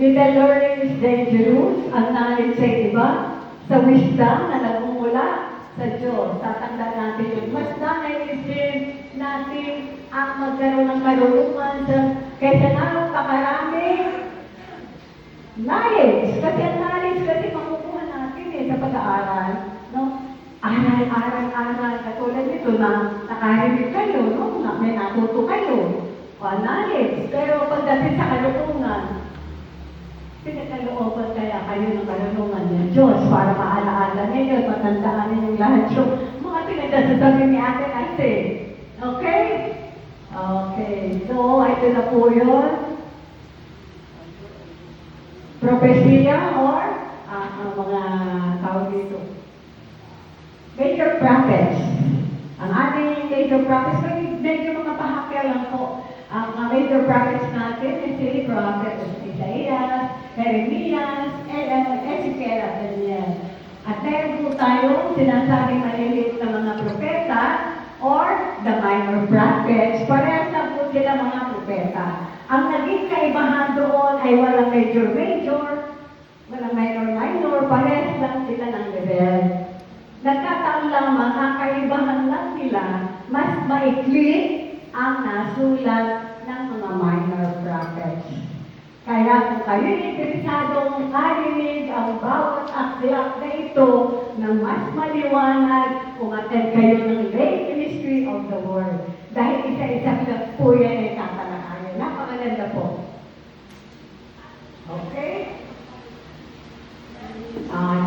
With the learning is dangerous, ang knowledge sa iba, sa wisdom na nagmumula sa Diyos. Tatandaan natin yun. Mas nanaisin natin ang magkaroon ng karunungan kaysa naroon pakarami knowledge. Kasi ang knowledge kasi makukuha natin sa pag-aaral. No? Aral. Katulad nito na nakarinig kayo, no? May natuto kayo. Knowledge. Pero pagdating sa kalunungan, pinagkalooban kaya kayo ng kalunungan ng Diyos para maalaala ninyo at matandaan ninyong lahat yung mga pinagsasabi ni Ate Ate. Okay? Okay. So, ito na po yun. Propesya or ang mga tawag dito. Major prophets. Ang ating major prophets, medyo mga pahakya lang po. Ang major prophets natin si Prophet Isaiah, Jeremias, Ezekiel at Daniel. At meron po tayong sinasabing maliliit na mga propeta or the minor prophets. Parehas lang po sila mga propeta. Ang naging kaibahan doon ay walang major, walang minor, parehas lang sila ng level. Nagkataon lamang ang kaibahan lang nila, mas maikli ang nasulat ng mga minor prophets. Kaya kung kayo interesadong marinig ang bawat aklat na ito na mas maliwanag, umattend kayo ng lay ministry of the word. Dahil isa-isa po yan ay